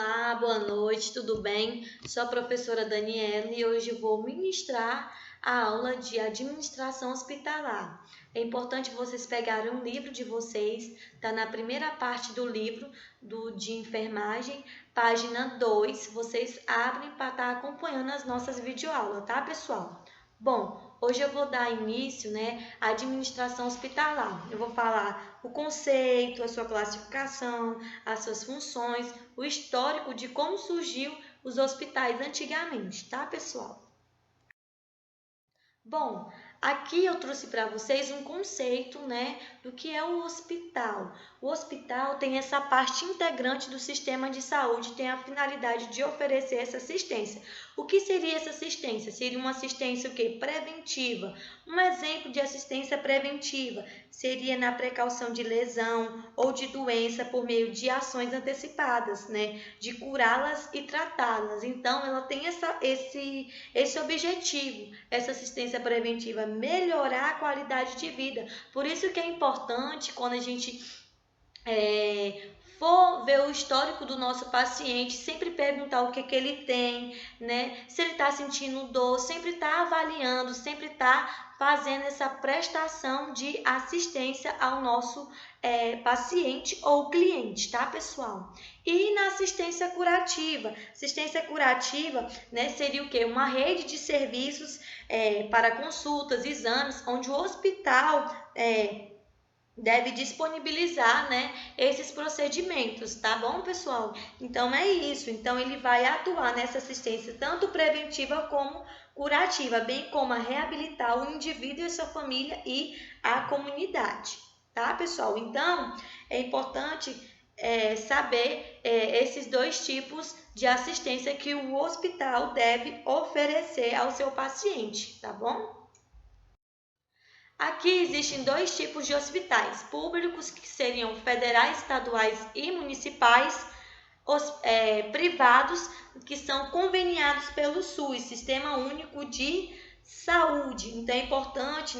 Olá, boa noite, tudo bem? Sou a professora Daniela e hoje vou ministrar a aula de administração hospitalar. É importante vocês pegarem um livro de vocês, tá na primeira parte do livro de enfermagem, página 2. Vocês abrem para estar acompanhando as nossas videoaulas, tá, pessoal? Bom, hoje eu vou dar início, à administração hospitalar. Eu vou falar o conceito, a sua classificação, as suas funções, o histórico de como surgiu os hospitais antigamente, tá, pessoal? Bom, aqui eu trouxe para vocês um conceito, do que é o hospital. O hospital tem essa parte integrante do sistema de saúde, tem a finalidade de oferecer essa assistência. O que seria essa assistência? Seria uma assistência o quê? Preventiva. Um exemplo de assistência preventiva seria na precaução de lesão ou de doença por meio de ações antecipadas, de curá-las e tratá-las. Então, ela tem esse objetivo, essa assistência preventiva, melhorar a qualidade de vida. Por isso que é importante quando a gente for ver o histórico do nosso paciente, sempre perguntar o que ele tem, se ele está sentindo dor, sempre está avaliando, sempre está fazendo essa prestação de assistência ao nosso paciente ou cliente, tá, pessoal? E na assistência curativa seria o quê? Uma rede de serviços para consultas, exames, onde o hospital deve disponibilizar, esses procedimentos, tá bom, pessoal? Então, é isso. Então, ele vai atuar nessa assistência tanto preventiva como curativa, bem como a reabilitar o indivíduo e sua família e a comunidade, tá, pessoal? Então, é importante saber esses dois tipos de assistência que o hospital deve oferecer ao seu paciente, tá bom? Aqui existem dois tipos de hospitais, públicos, que seriam federais, estaduais e municipais, privados, que são conveniados pelo SUS, Sistema Único de Saúde. Então, é importante,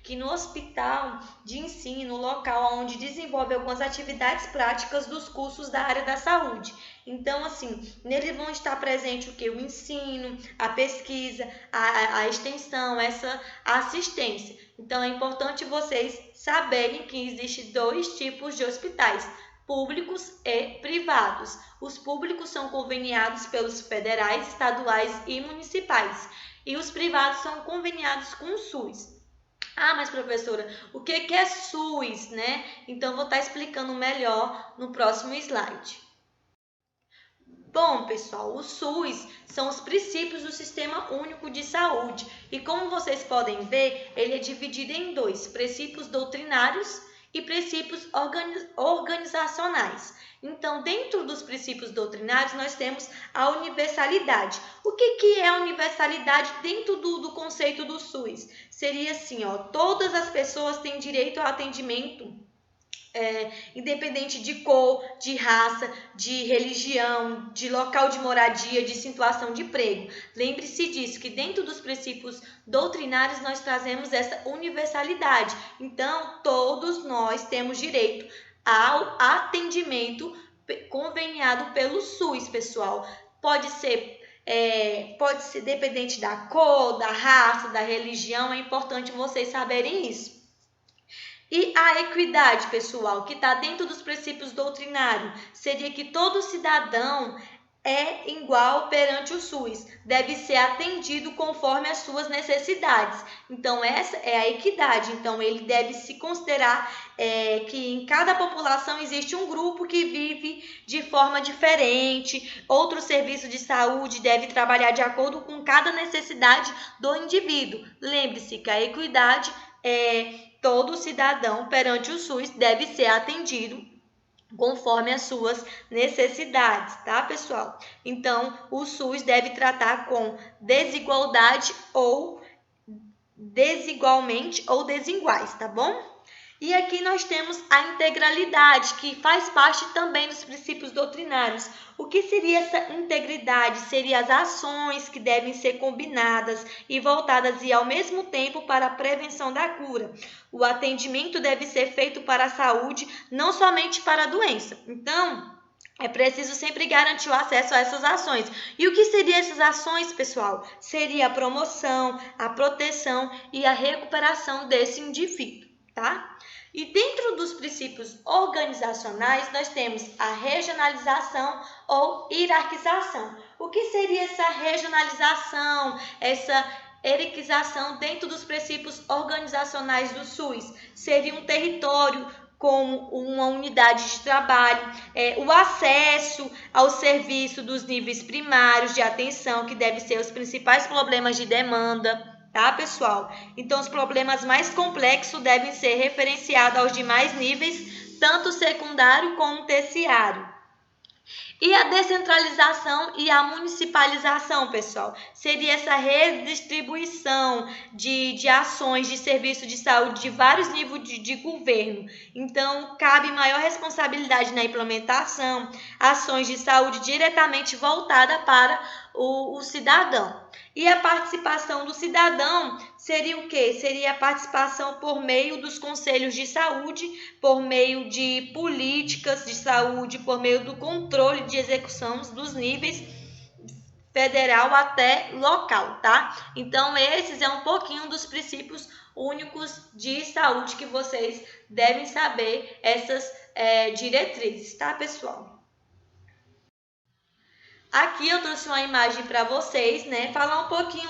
que no hospital de ensino, local onde desenvolve algumas atividades práticas dos cursos da área da saúde. Então, assim, nele vão estar presentes o quê? O ensino, a pesquisa, a extensão, essa assistência. Então, é importante vocês saberem que existem dois tipos de hospitais, públicos e privados. Os públicos são conveniados pelos federais, estaduais e municipais. E os privados são conveniados com o SUS. Ah, mas professora, o que é SUS, Então, vou estar explicando melhor no próximo slide. Bom, pessoal, o SUS são os princípios do Sistema Único de Saúde. E como vocês podem ver, ele é dividido em dois, princípios doutrinários e princípios organizacionais. Então, dentro dos princípios doutrinários, nós temos a universalidade. O que é a universalidade dentro do conceito do SUS? Seria assim, todas as pessoas têm direito ao atendimento independente de cor, de raça, de religião, de local de moradia, de situação de emprego. Lembre-se disso, que dentro dos princípios doutrinários nós trazemos essa universalidade. Então, todos nós temos direito ao atendimento conveniado pelo SUS, pessoal. Pode ser dependente da cor, da raça, da religião, é importante vocês saberem isso. E a equidade, pessoal, que está dentro dos princípios doutrinários, seria que todo cidadão é igual perante o SUS, deve ser atendido conforme as suas necessidades. Então, essa é a equidade. Então, ele deve se considerar que em cada população existe um grupo que vive de forma diferente, outro serviço de saúde deve trabalhar de acordo com cada necessidade do indivíduo. Lembre-se que a equidade todo cidadão perante o SUS deve ser atendido conforme as suas necessidades, tá, pessoal? Então, o SUS deve tratar com desigualdade ou desigualmente ou desiguais, tá bom? E aqui nós temos a integralidade, que faz parte também dos princípios doutrinários. O que seria essa integridade? Seriam as ações que devem ser combinadas e voltadas e ao mesmo tempo para a prevenção da cura. O atendimento deve ser feito para a saúde, não somente para a doença. Então, é preciso sempre garantir o acesso a essas ações. E o que seriam essas ações, pessoal? Seria a promoção, a proteção e a recuperação desse indivíduo, tá? E dentro dos princípios organizacionais, nós temos a regionalização ou hierarquização. O que seria essa regionalização, essa hierarquização dentro dos princípios organizacionais do SUS? Seria um território como uma unidade de trabalho, o acesso ao serviço dos níveis primários de atenção, que deve ser os principais problemas de demanda, tá, pessoal? Então, os problemas mais complexos devem ser referenciados aos demais níveis, tanto secundário como terciário. E a descentralização e a municipalização, pessoal, seria essa redistribuição de ações de serviço de saúde de vários níveis de governo. Então, cabe maior responsabilidade na implementação, ações de saúde diretamente voltada para o cidadão. E a participação do cidadão seria o quê? Seria a participação por meio dos conselhos de saúde, por meio de políticas de saúde, por meio do controle de execução dos níveis federal até local, tá? Então, esses é um pouquinho dos princípios únicos de saúde que vocês devem saber, essas diretrizes, tá, pessoal? Aqui eu trouxe uma imagem para vocês, né? Falar um pouquinho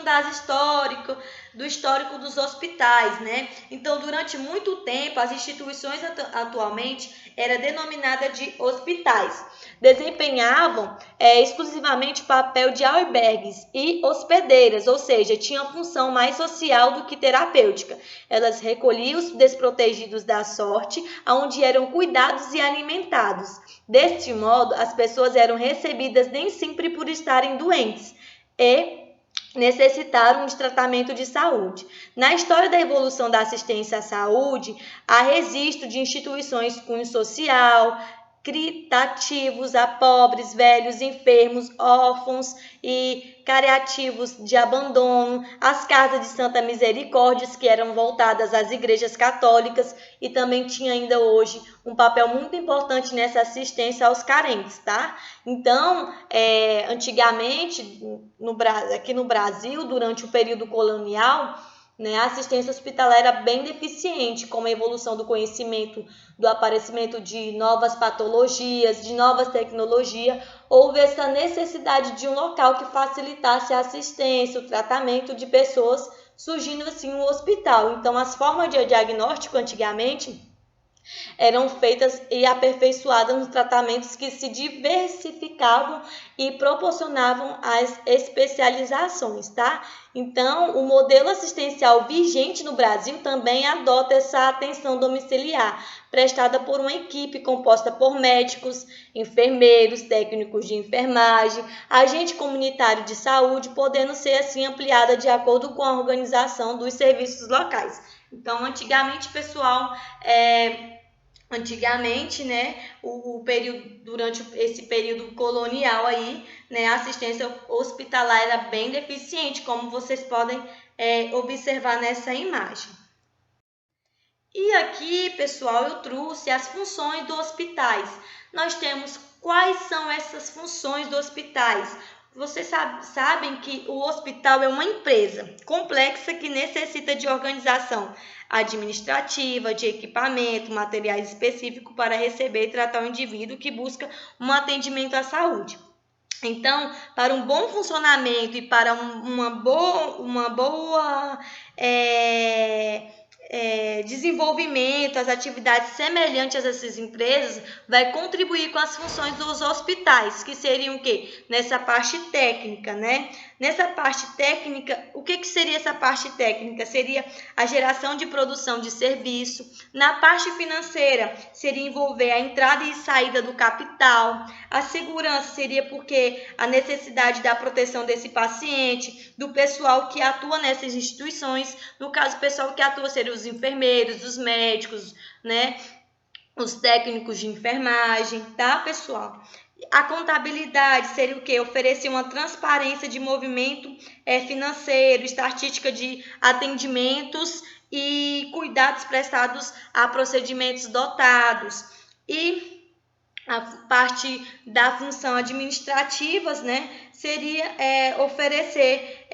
do histórico dos hospitais, né? Então, durante muito tempo, as instituições atualmente eram denominadas de hospitais. Desempenhavam exclusivamente o papel de albergues e hospedeiras, ou seja, tinham função mais social do que terapêutica. Elas recolhiam os desprotegidos da sorte, onde eram cuidados e alimentados. Deste modo, as pessoas eram recebidas nem sempre por estarem doentes e necessitaram de tratamento de saúde. Na história da evolução da assistência à saúde, há registro de instituições de cunho social, caritativos a pobres, velhos, enfermos, órfãos e cariativos de abandono, as casas de Santa Misericórdia, que eram voltadas às igrejas católicas e também tinha ainda hoje um papel muito importante nessa assistência aos carentes, tá? Então, antigamente, aqui no Brasil, durante o período colonial, né, a assistência hospitalar era bem deficiente, com a evolução do conhecimento, do aparecimento de novas patologias, de novas tecnologias, houve essa necessidade de um local que facilitasse a assistência, o tratamento de pessoas, surgindo assim um hospital. Então, as formas de diagnóstico antigamente eram feitas e aperfeiçoadas nos tratamentos que se diversificavam e proporcionavam as especializações, tá? Então, o modelo assistencial vigente no Brasil também adota essa atenção domiciliar, prestada por uma equipe composta por médicos, enfermeiros, técnicos de enfermagem, agente comunitário de saúde, podendo ser assim ampliada de acordo com a organização dos serviços locais. Então, antigamente, pessoal, né, durante esse período colonial aí, né, a assistência hospitalar era bem deficiente, como vocês podem observar nessa imagem. E aqui, pessoal, eu trouxe as funções dos hospitais. Nós temos quais são essas funções dos hospitais. Vocês sabem que o hospital é uma empresa complexa que necessita de organização administrativa, de equipamento, materiais específicos para receber e tratar o indivíduo que busca um atendimento à saúde. Então, para um bom funcionamento e para uma boa desenvolvimento, as atividades semelhantes a essas empresas, vai contribuir com as funções dos hospitais, que seriam o quê? Nessa parte técnica, né? Nessa parte técnica, o que seria essa parte técnica? Seria a geração de produção de serviço. Na parte financeira, seria envolver a entrada e saída do capital. A segurança seria porque a necessidade da proteção desse paciente, do pessoal que atua nessas instituições. No caso, o pessoal que atua seriam os enfermeiros, os médicos, né? Os técnicos de enfermagem, tá, pessoal? A contabilidade seria o quê? Oferecer uma transparência de movimento financeiro, estatística de atendimentos e cuidados prestados a procedimentos dotados. E A parte da função administrativas, né, seria oferecer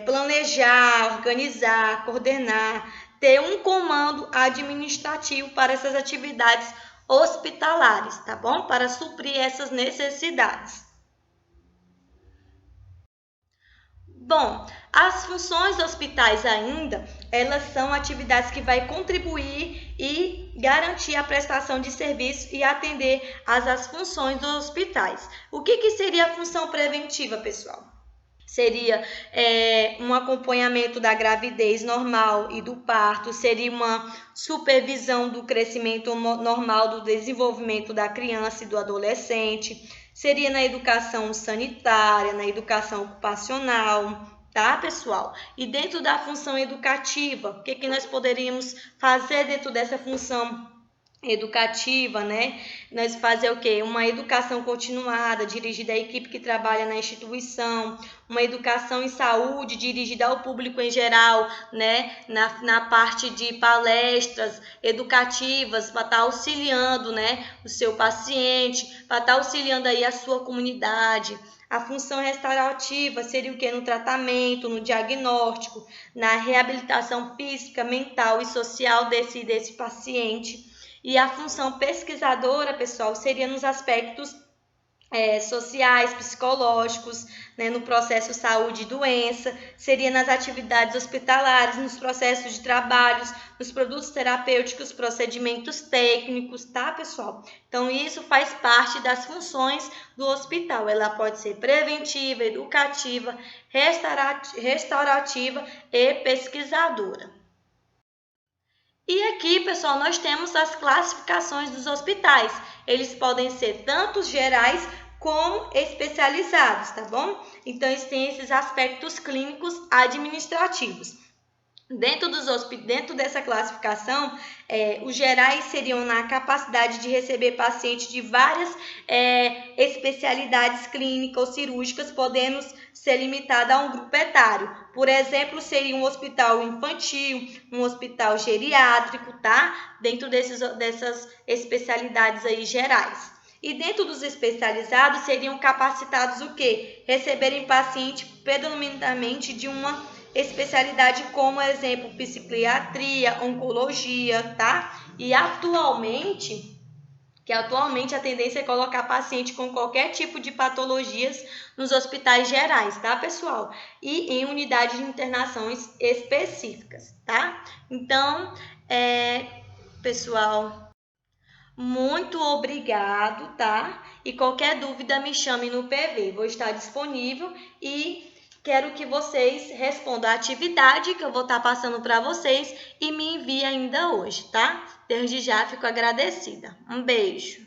planejar, organizar, coordenar, ter um comando administrativo para essas atividades hospitalares, tá bom? Para suprir essas necessidades. Bom, as funções dos hospitais ainda, elas são atividades que vai contribuir e garantir a prestação de serviço e atender às funções dos hospitais. O que seria a função preventiva, pessoal? Seria um acompanhamento da gravidez normal e do parto, seria uma supervisão do crescimento normal, do desenvolvimento da criança e do adolescente, seria na educação sanitária, na educação ocupacional, tá, pessoal? E dentro da função educativa, o que nós poderíamos fazer dentro dessa função educativa, né? Nós fazer o quê? Uma educação continuada, dirigida à equipe que trabalha na instituição, uma educação em saúde, dirigida ao público em geral, né? Na parte de palestras educativas, para estar auxiliando, né? O seu paciente, para estar auxiliando aí a sua comunidade. A função restaurativa seria o quê? No tratamento, no diagnóstico, na reabilitação física, mental e social desse paciente. E a função pesquisadora, pessoal, seria nos aspectos sociais, psicológicos, né, no processo saúde e doença, seria nas atividades hospitalares, nos processos de trabalhos, nos produtos terapêuticos, procedimentos técnicos, tá, pessoal? Então, isso faz parte das funções do hospital. Ela pode ser preventiva, educativa, restaurativa e pesquisadora. E aqui, pessoal, nós temos as classificações dos hospitais. Eles podem ser tanto gerais como especializados, tá bom? Então, eles têm esses aspectos clínicos administrativos. Dentro dessa classificação, os gerais seriam na capacidade de receber pacientes de várias especialidades clínicas ou cirúrgicas, podendo ser limitada a um grupo etário. Por exemplo, seria um hospital infantil, um hospital geriátrico, tá? Dentro dessas especialidades aí gerais. E dentro dos especializados, seriam capacitados o quê? Receberem paciente predominantemente de uma especialidade como, exemplo, psiquiatria, oncologia, tá? E atualmente a tendência é colocar paciente com qualquer tipo de patologias nos hospitais gerais, tá, pessoal? E em unidades de internação específicas, tá? Então, pessoal, muito obrigado, tá? E qualquer dúvida me chame no PV, vou estar disponível e quero que vocês respondam a atividade que eu vou estar passando para vocês e me enviem ainda hoje, tá? Desde já fico agradecida. Um beijo!